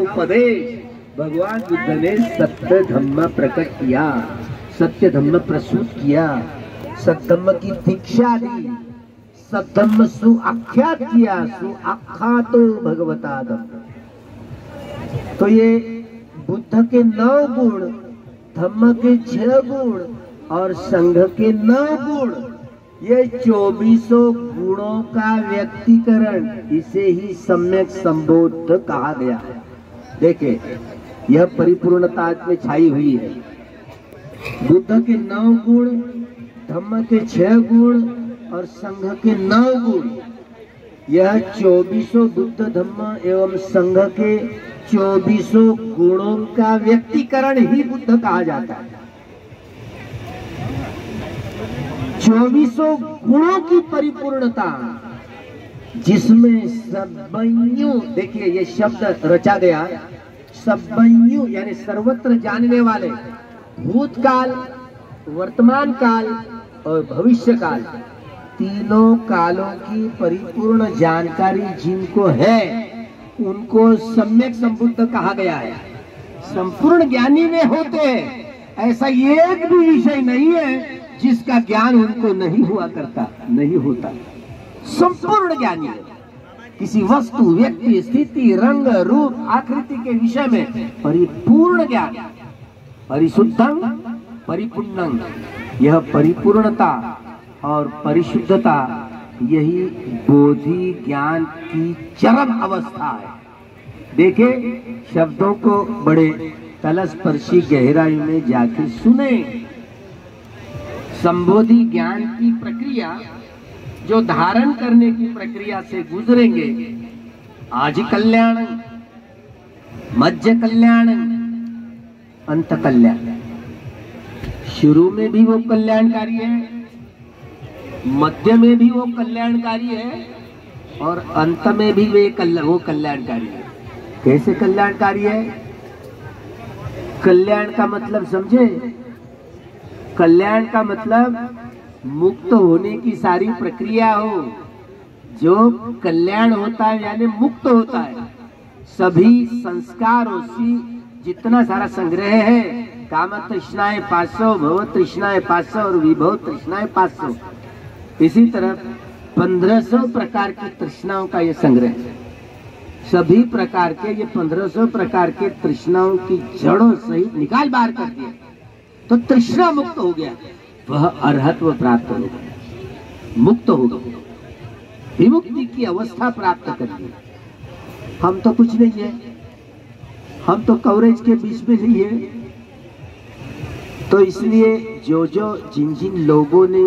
उपदेश भगवान बुद्ध ने सत्य धम्म प्रकट किया, सत्य धम्म प्रस्तुत किया, सद्धम्म की दीक्षा दी, सद्धम्म सुआख्यात किया, सुआख्यातो भगवता धम्म। तो ये बुद्ध के 9 गुण, धम्म के 6 गुण और संघ के 9 गुण, ये 24 गुणों का व्यक्तिकरण, इसे ही सम्यक संबोध कहा गया है। देखिए यह परिपूर्णता में छाई हुई है। बुद्ध के 9 गुण, धम्म के 6 गुण और संघ के 9 गुण, यह 24 बुद्ध धम्म एवं संघ के 24 गुणों का व्यक्तिकरण ही बुद्ध कहा जाता है। 24 गुणों की परिपूर्णता, जिसमें सब्बन्यु, देखिए ये शब्द रचा गया, सब्बन्यु यानी सर्वत्र जानने वाले, भूतकाल, वर्तमान काल और भविष्य काल, तीनों कालों की परिपूर्ण जानकारी जिनको है उनको सम्यक संबुद्ध कहा गया है। संपूर्ण ज्ञानी में होते हैं, ऐसा एक भी विषय नहीं है जिसका ज्ञान उनको नहीं हुआ करता, नहीं होता। संपूर्ण ज्ञानी है, किसी वस्तु, व्यक्ति, स्थिति, रंग, रूप, आकृति के विषय में परिपूर्ण ज्ञान, परिशुद्धं परिपूर्णं, यह परिपूर्णता और परिशुद्धता यही बोधि ज्ञान की चरम अवस्था है। देखिए शब्दों को बड़े तलस्पर्शी गहराई में जाकर सुने। संबोधि ज्ञान की प्रक्रिया जो धारण करने की प्रक्रिया से गुजरेंगे, आज कल्याण, मध्य कल्याण, अंत कल्याण। शुरू में भी वो कल्याणकारी है, मध्य में भी वो कल्याणकारी है और अंत में भी वो कल्याणकारी है। कैसे कल्याणकारी है? कल्याण का मतलब समझे? कल्याण का मतलब मुक्त होने की सारी प्रक्रिया हो। जो कल्याण होता है यानी मुक्त होता है, सभी संस्कारों से जितना सारा संग्रह है, काम तृष्णाएं 500, भव तृष्णाएं 500 और विभव तृष्णाएं 500, इसी तरह 1500 प्रकार की तृष्णाओं का ये संग्रह है। सभी प्रकार के ये 1500 प्रकार के तृष्णाओं की जड़ों सहित निकाल बाहर कर दिया तो तृष्णा मुक्त हो गया, वह अर्हत्व प्राप्त हो गया, मुक्त हो गया, विमुक्ति की अवस्था प्राप्त कर ली। हम तो कुछ नहीं है, हम तो कवरेज के बीच में नहीं है। तो इसलिए जिन जिन लोगों ने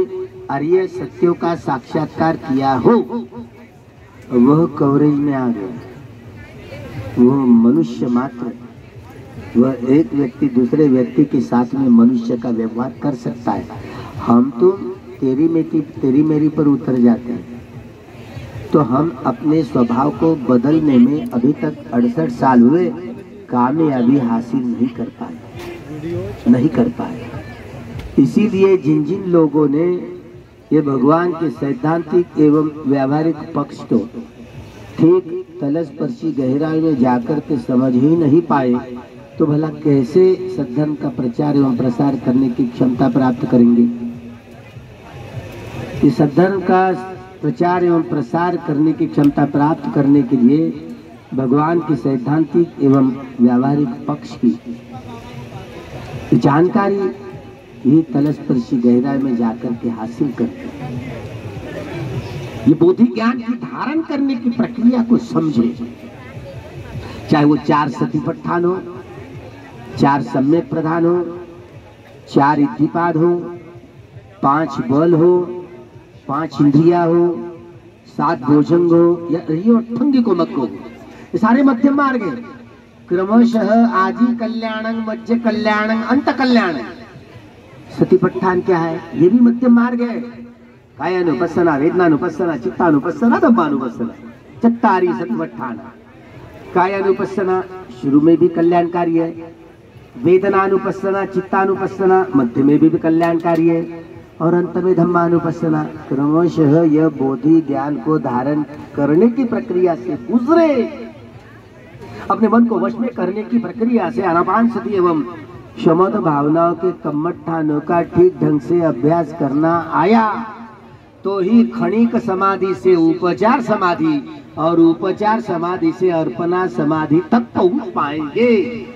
आर्य सत्यों का साक्षात्कार किया हो वह कवरेज में आ गए। वह मनुष्य मात्र, वह एक व्यक्ति दूसरे व्यक्ति के साथ में मनुष्य का व्यवहार कर सकता है। हम तो तेरी मेरी पर उतर जाते हैं। तो हम अपने स्वभाव को बदलने में अभी तक 68 साल हुए, कामयाबी हासिल नहीं कर पाए। इसीलिए जिन जिन लोगों ने ये भगवान के सैद्धांतिक एवं व्यावहारिक पक्ष को ठीक तलस्पर्शी गहराई में जाकर के समझ ही नहीं पाए, तो भला कैसे सद्धर्म का प्रचार एवं प्रसार करने की क्षमता प्राप्त करेंगे? इस सद्धर्म का प्रचार एवं प्रसार करने की क्षमता प्राप्त करने के लिए भगवान के सैद्धांतिक एवं व्यावहारिक पक्ष की जानकारी ही तलस्पर्शी गहराई में जाकर के हासिल करते हैं। ये बोधि ज्ञान की धारण करने की प्रक्रिया को समझे, चाहे वो 4 सतिपट्ठान हो, 4 सम्यक प्रधान हो, 4 इद्धिपाद हो, 5 बल हो, 5 इंद्रिया हो, 7 भोजंग हो या अठंगिको मक्को हो, ये सारे मध्यम मार्ग है। क्रमशः आदि कल्याणं, मध्य कल्याणं, अंत कल्याणं। सतिपट्ठान क्या है? ये भी मध्यम मार्ग है। कायानुपස්සना, वेदनानुपස්සना, चित्तानुपස්සना, धम्मानुपස්සना, 4 सतिपट्ठान। कायानुपස්සना शुरू में भी कल्याणकारी है, वेदनानुपස්සना, चित्तानुपස්සना मध्य में भी कल्याणकारी है और अंत में धम्मानुपස්සना। क्रमशः यह बोधि ज्ञान को धारण करने की प्रक्रिया से गुजरे अपने मन को वश में करने की प्रक्रिया से आनापान सती एवं शमोद भावनाओं के कम्मठानों का ठीक ढंग से अभ्यास करना आया तो ही क्षणिक समाधि से उपचार समाधि और उपचार समाधि से अर्पणा समाधि तक पहुंच पाएंगे।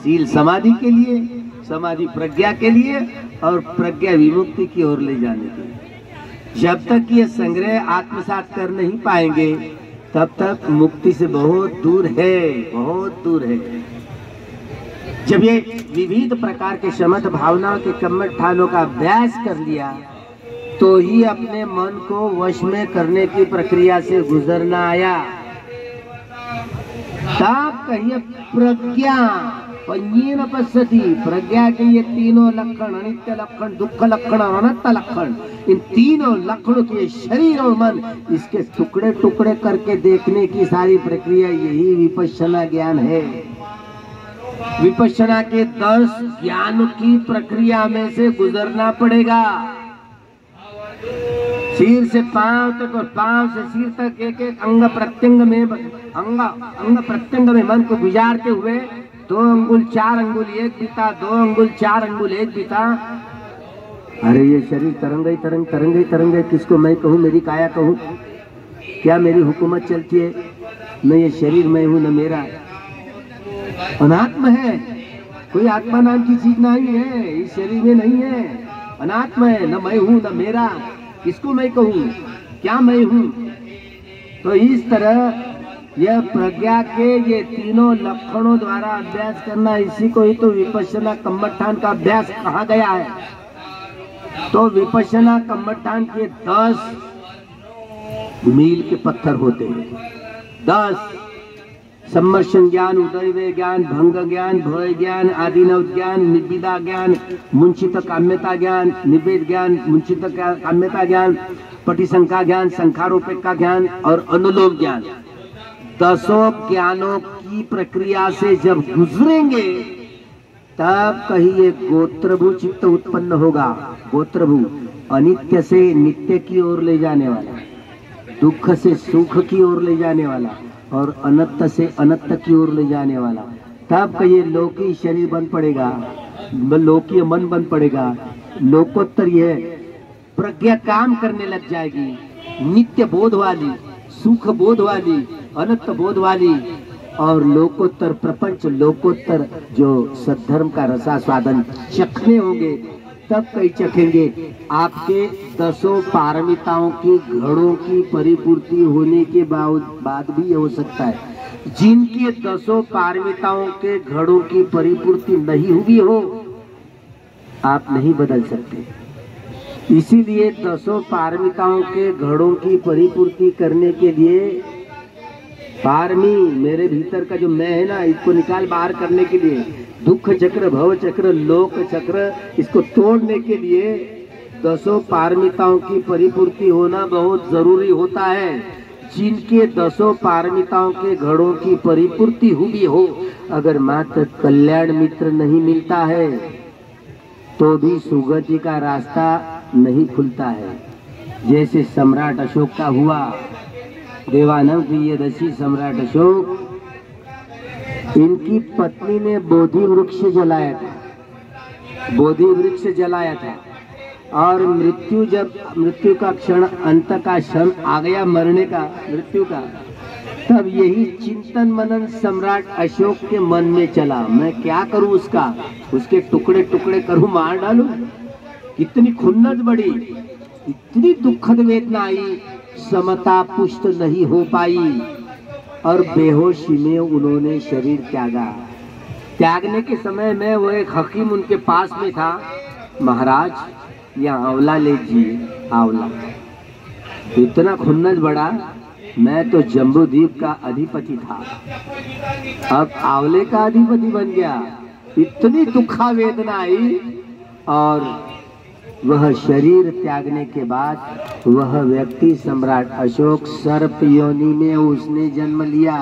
शील समाधि के लिए, समाधि प्रज्ञा के लिए और प्रज्ञा विमुक्ति की ओर ले जाने के लिए। जब तक ये संग्रह आत्मसात कर नहीं पाएंगे तब तक मुक्ति से बहुत दूर है, बहुत दूर है। जब ये विविध प्रकार के शमथ भावनाओं के कम्मठानों का अभ्यास कर लिया तो ही अपने मन को वश में करने की प्रक्रिया से गुजरना आया। तब कहिए प्रज्ञा पंजीन पश्यति, प्रज्ञा के ये तीनों लक्षण, अनित्य लक्षण, दुख लक्षण और अनंत लक्षण, इन तीनों लक्षणों के शरीर और मन इसके टुकड़े टुकड़े करके देखने की सारी प्रक्रिया यही विपश्यना ज्ञान है। विपश्यना के 10 ज्ञान की प्रक्रिया में से गुजरना पड़ेगा। सिर से पांव तक और पांव से सिर तक एक एक अंग प्रत्यंग में मन को गुजारते हुए 2 अंगुल 4 अंगुल 1 बीता, 2 अंगुल 4 अंगुल 1 बीता। अरे ये शरीर तरंग किसको मैं कहूँ, मेरी काया कहूँ? क्या मेरी हुकूमत चलती है? न ये शरीर मैं हूँ न मेरा, अनात्म है। कोई आत्मा नाम की चीज नहीं है, इस शरीर में नहीं है, अनात्म है। न मैं हूँ न मेरा, किसको मैं कहूँ, क्या मैं हूँ? तो इस तरह यह प्रज्ञा के ये तीनों लक्षणों द्वारा अभ्यास करना, इसी को ही तो विपश्यना कम्मठान का अभ्यास कहा गया है। तो विपश्यना कम्मठान के 10 मील के पत्थर होते हैं। 10 सम्मर्शन ज्ञान, उदय ज्ञान, भंग ज्ञान, भय ज्ञान, आदिनव ज्ञान, निबिदा ज्ञान, मुंशित काम्यता ज्ञान, निवेद ज्ञान, मुंशित काम्यता ज्ञान, पटिशंका ज्ञान, संखारोपेक का ज्ञान और अनुलोम ज्ञान। 10 ज्ञानों की प्रक्रिया से जब गुजरेंगे तब कहीं एक गोत्रभू चित्त उत्पन्न होगा। गोत्रभू अनित्य से नित्य की ओर ले जाने वाला, दुख से सुख की ओर ले जाने वाला और अनंत से अनंत की ओर ले जाने वाला। तब ये लौकिक शरीर बन पड़ेगा, लौकिक मन बन पड़ेगा। लोकोत्तर यह प्रज्ञा काम करने लग जाएगी, नित्य बोध वाली, सुख बोध वाली, अनंत बोध वाली और लोकोत्तर प्रपंच, लोकोत्तर जो सद्धर्म का रसास्वादन चखने होंगे। तब कई चखेंगे आपके 10 पारमिताओं की घड़ों की परिपूर्ति होने के बाद भी हो सकता है। जिनके 10 पारमिताओं के घड़ों की परिपूर्ति नहीं हुई हो, आप नहीं बदल सकते। इसीलिए 10 पारमिताओं के घड़ों की परिपूर्ति करने के लिए पारमी, मेरे भीतर का जो मैं है ना, इसको निकाल बाहर करने के लिए, दुख चक्र, भव चक्र, लोक चक्र, इसको तोड़ने के लिए 10 पारमिताओं की परिपूर्ति होना बहुत जरूरी होता है। जिनके 10 पारमिताओं के घड़ों की परिपूर्ति हुई हो, अगर मात्र कल्याण मित्र नहीं मिलता है तो भी सुगति का रास्ता नहीं खुलता है। जैसे सम्राट अशोक का हुआ, देवानंद प्रियदर्शी सम्राट अशोक, इनकी पत्नी ने बोधि वृक्ष जलाया था, बोधि वृक्ष जलाया था और जब मृत्यु का क्षण, अंत का क्षण आ गया, मरने का, मृत्यु का, तब यही चिंतन मनन सम्राट अशोक के मन में चला, मैं क्या करूं उसके टुकड़े टुकड़े करूं, मार डालूं। कितनी खुन्नस बढ़ी, इतनी दुखद वेदना आई, समता पुष्ट नहीं हो पाई और बेहोशी में उन्होंने शरीर त्यागा। त्यागने के समय में वो एक हकीम उनके पास में था, महाराज यहाँ आंवला लीजिए, आंवला। इतना खुन्नस बढ़ा, मैं तो जम्बूद्वीप का अधिपति था, अब आंवले का अधिपति बन गया। इतनी दुखा वेदना आई और वह शरीर त्यागने के बाद वह व्यक्ति सम्राट अशोक सर्प योनि में उसने जन्म लिया।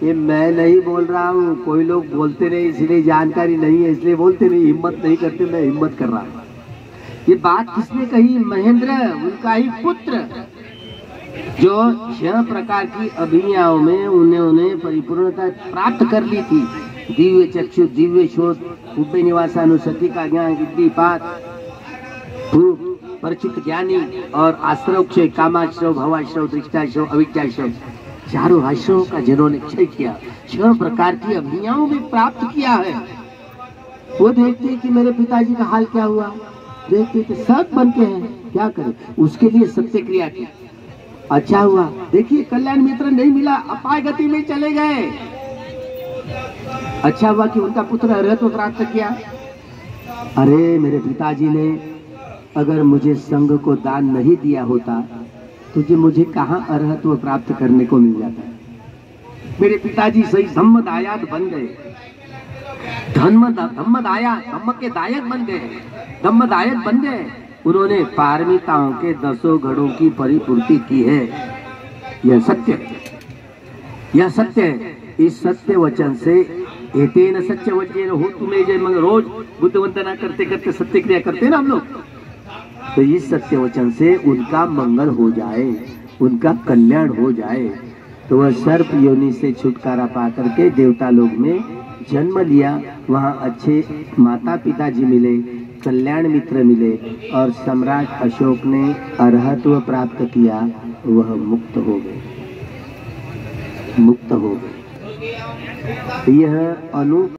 ये मैं नहीं बोल रहा हूँ, कोई लोग बोलते नहीं, इसलिए जानकारी नहीं है इसलिए बोलते नहीं, हिम्मत नहीं करते, मैं हिम्मत कर रहा हूँ। ये बात किसने कही? महेंद्र, उनका ही पुत्र जो 6 प्रकार की अभिज्ञाओं में उन्होंने परिपूर्णता प्राप्त कर ली थी। दिव्य चक्षु, दिव्य शोध, उभय निवासानुसति का ज्ञान, विद्धिपात, परिचित ज्ञानी और आश्रव क्षय, कामाश्रव, भवाश्रव, दृष्टाश्रव, अविद्याश्रव, चारों आश्रवों का जिन्होंने क्षय किया, 6 प्रकार की अभिज्ञाओं में प्राप्त किया है। वो देखते कि मेरे पिताजी का हाल क्या हुआ, देखते थे सब बन के हैं, क्या करें, उसके लिए सत्य क्रिया की। अच्छा हुआ, देखिए कल्याण मित्र नहीं मिला, अपाय गति में चले गए। अच्छा हुआ कि उनका पुत्र अरहत्व प्राप्त किया। अरे मेरे पिताजी ने अगर मुझे संघ को दान नहीं दिया होता तो मुझे कहाँ अरहत्व प्राप्त करने को मिल जाता। मेरे पिताजी सही धम्मदायक बन गए, धम्म के दायक बन गए, धम्मदायक बन गए। उन्होंने पारमिताओं के 10 घड़ों की परिपूर्ति की है। यह सत्य है, यह सत्य है। इस सत्य वचन से एतेन सत्य वचन हो तुम्हें जय मंग, रोज बुद्ध वंदना करते करते सत्य क्रिया करते ना हम लोग, तो इस सत्य वचन से उनका मंगल हो जाए, उनका कल्याण हो जाए। तो वह सर्प योनि से छुटकारा पा करके देवता लोक में जन्म लिया। वहाँ अच्छे माता पिताजी मिले, कल्याण मित्र मिले और सम्राट अशोक ने अरहत्व प्राप्त किया। वह मुक्त हो गए, मुक्त हो गए। यह अनु